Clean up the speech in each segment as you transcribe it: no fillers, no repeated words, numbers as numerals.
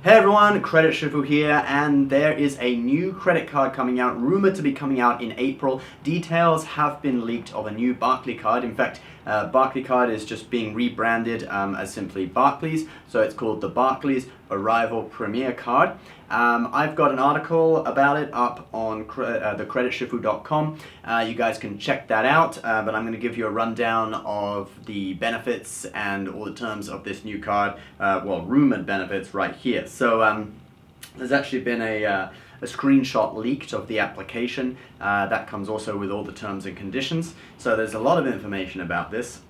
Hey everyone, Credit Shifu here, and there is a new credit card coming out, rumored to be coming out in April. Details have been leaked of a new Barclaycard. In fact, Barclaycard is just being rebranded as simply Barclays, so it's called the Barclays Arrival Premier Card. I've got an article about it up on thecreditshifu.com. You guys can check that out, but I'm going to give you a rundown of the benefits and all the terms of this new card, well, rumored benefits right here. So there's actually been a screenshot leaked of the application that comes also with all the terms and conditions. So there's a lot of information about this.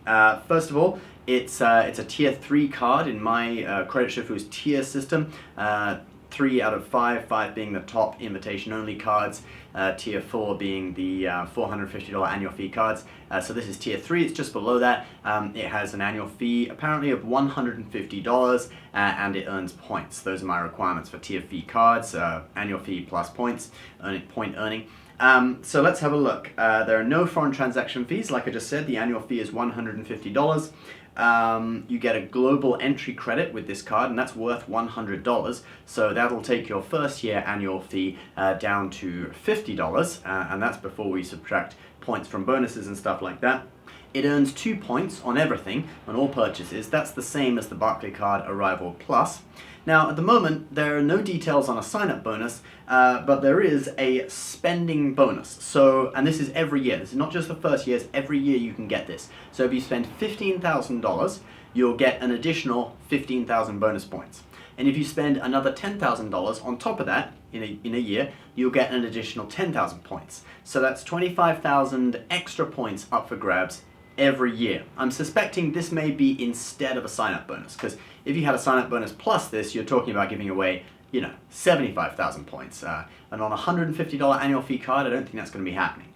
First of all, it's a tier 3 card in my Credit Shifu's tier system. 3 out of 5, 5 being the top invitation-only cards, tier 4 being the $450 annual fee cards. So this is tier 3, it's just below that. It has an annual fee apparently of $150 and it earns points. Those are my requirements for tier fee cards, annual fee plus points, point earning. So let's have a look. There are no foreign transaction fees, like I just said. The annual fee is $150. You get a global entry credit with this card, and that's worth $100. So that'll take your first year annual fee down to $50, and that's before we subtract points from bonuses and stuff like that. It earns 2 points on everything, on all purchases. That's the same as the Barclaycard Arrival Plus. Now, at the moment, there are no details on a sign-up bonus, but there is a spending bonus. So, and this is every year. This is not just the first year, it's every year you can get this. So if you spend $15,000, you'll get an additional 15,000 bonus points. And if you spend another $10,000 on top of that in a year, you'll get an additional 10,000 points. So that's 25,000 extra points up for grabs every year. I'm suspecting this may be instead of a sign-up bonus, because if you had a sign-up bonus plus this, you're talking about giving away, 75,000 points. And on a $150 annual fee card, I don't think that's going to be happening.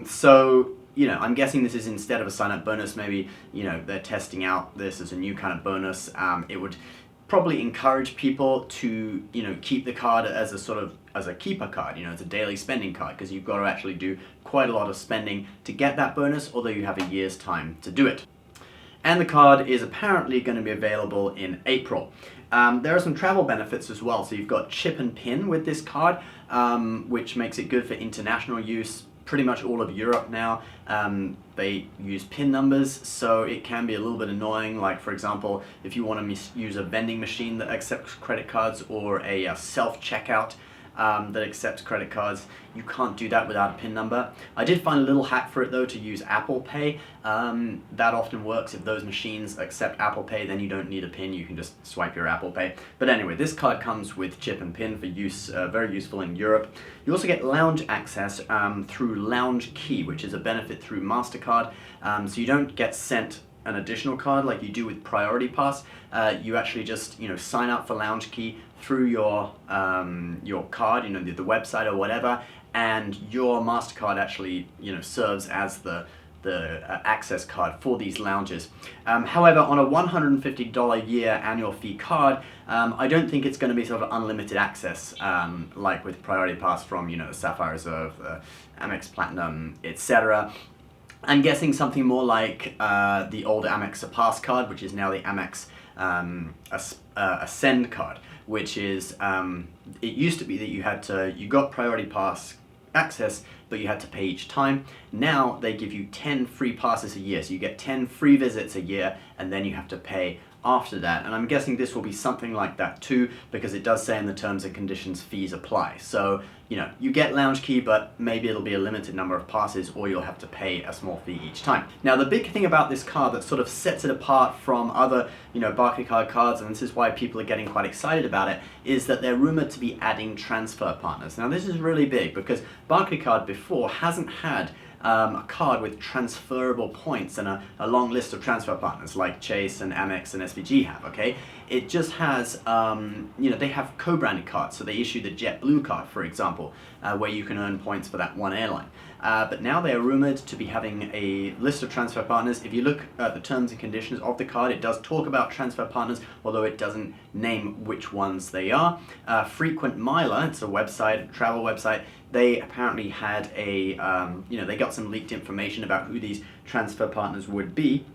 So, I'm guessing this is instead of a sign-up bonus. Maybe, they're testing out this as a new kind of bonus. It would probably encourage people to, keep the card as a keeper card, as a daily spending card, because you've got to actually do quite a lot of spending to get that bonus, although you have a year's time to do it. And the card is apparently going to be available in April. There are some travel benefits as well. So you've got chip and pin with this card, which makes it good for international use. Pretty much all of Europe now, they use PIN numbers, so it can be a little bit annoying. Like, for example, if you want to use a vending machine that accepts credit cards or a self-checkout that accepts credit cards, you can't do that without a PIN number. I did find a little hack for it though, to use Apple Pay. That often works. If those machines accept Apple Pay, then you don't need a PIN, you can just swipe your Apple Pay. But anyway, this card comes with chip and PIN for use, very useful in Europe. You also get lounge access through Lounge Key, which is a benefit through Mastercard. So you don't get sent an additional card like you do with Priority Pass. You actually just sign up for Lounge Key through your card, the website or whatever, and your Mastercard actually serves as the access card for these lounges. However, on a $150 year annual fee card, I don't think it's going to be sort of unlimited access like with Priority Pass from the Sapphire Reserve, Amex Platinum, etc. I'm guessing something more like the old Amex Surpass card, which is now the Amex Ascend card, which is, it used to be that you got Priority Pass access, but you had to pay each time. Now they give you 10 free passes a year, so you get 10 free visits a year, and then you have to pay after that. And I'm guessing this will be something like that too, because it does say in the terms and conditions fees apply. So, you get Lounge Key, but maybe it'll be a limited number of passes, or you'll have to pay a small fee each time. Now, the big thing about this card that sort of sets it apart from other, Barclaycard cards, and this is why people are getting quite excited about it, is that they're rumored to be adding transfer partners. Now, this is really big because Barclaycard before hasn't had a card with transferable points and a long list of transfer partners like Chase and Amex and SVG have, okay? It just has, they have co-branded cards, so they issue the JetBlue card, for example, where you can earn points for that one airline. But now they are rumored to be having a list of transfer partners. If you look at the terms and conditions of the card, it does talk about transfer partners, although it doesn't name which ones they are. Frequent Miler, it's a website, a travel website. They apparently had they got some leaked information about who these transfer partners would be.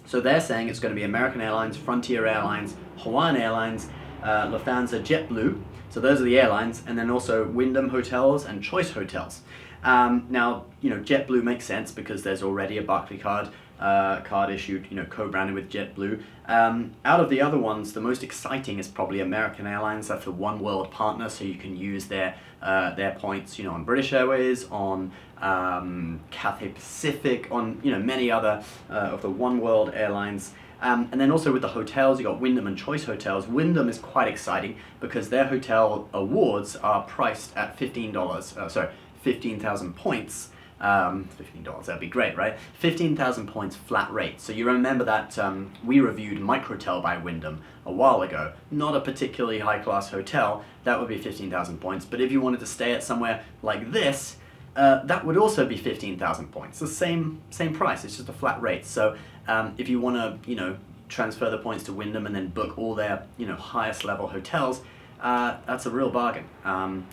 So they're saying it's going to be American Airlines, Frontier Airlines, Hawaiian Airlines, Lufthansa, JetBlue. So those are the airlines, and then also Wyndham Hotels and Choice Hotels. Now, JetBlue makes sense because there's already a Barclaycard card issued, co-branded with JetBlue. Out of the other ones, the most exciting is probably American Airlines. That's a One World partner, so you can use their points, on British Airways, on Cathay Pacific, on many other of the One World airlines. And then also with the hotels, you got Wyndham and Choice Hotels. Wyndham is quite exciting because their hotel awards are priced at $15. 15,000 points. $15, that'd be great, right? 15,000 points flat rate. So you remember that we reviewed Microtel by Wyndham a while ago. Not a particularly high-class hotel. That would be 15,000 points. But if you wanted to stay at somewhere like this, that would also be 15,000 points. The same price. It's just a flat rate. So if you want to, transfer the points to Wyndham and then book all their, highest level hotels, that's a real bargain.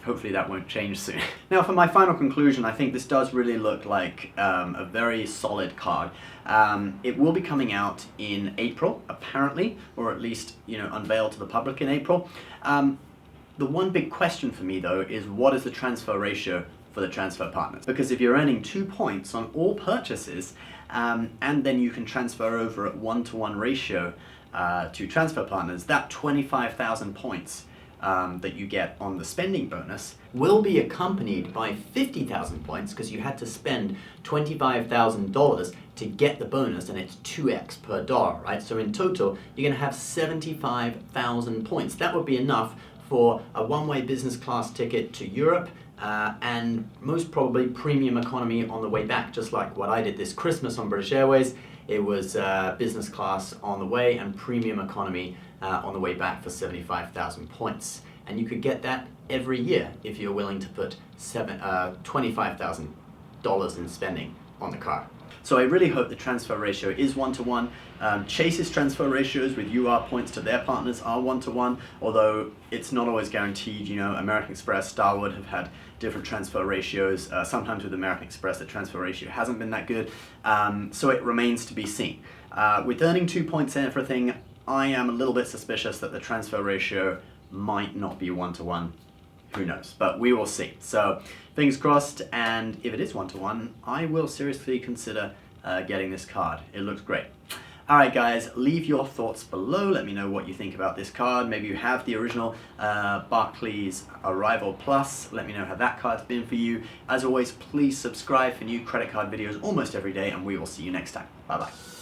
Hopefully that won't change soon. Now for my final conclusion, I think this does really look like a very solid card. It will be coming out in April, apparently, or at least unveiled to the public in April. The one big question for me though is what is the transfer ratio for the transfer partners? Because if you're earning 2 points on all purchases, and then you can transfer over at 1-to-1 ratio to transfer partners, that 25,000 points that you get on the spending bonus will be accompanied by 50,000 points because you had to spend $25,000 to get the bonus, and it's 2x per dollar, right? So in total, you're going to have 75,000 points. That would be enough for a one-way business class ticket to Europe, and most probably premium economy on the way back, just like what I did this Christmas on British Airways. It was business class on the way and premium economy on the way back for 75,000 points. And you could get that every year if you're willing to put $25,000 in spending on the card. So I really hope the transfer ratio is 1-to-1. Chase's transfer ratios with UR points to their partners are 1-to-1, although it's not always guaranteed. American Express, Starwood have had different transfer ratios. Sometimes with American Express, the transfer ratio hasn't been that good. So it remains to be seen. With earning 2 points and everything, I am a little bit suspicious that the transfer ratio might not be 1-to-1. Who knows? But we will see. So fingers crossed, and if it is 1-to-1, I will seriously consider getting this card. It looks great. Alright guys, leave your thoughts below. Let me know what you think about this card. Maybe you have the original Barclays Arrival Plus. Let me know how that card's been for you. As always, please subscribe for new credit card videos almost every day, and we will see you next time. Bye bye.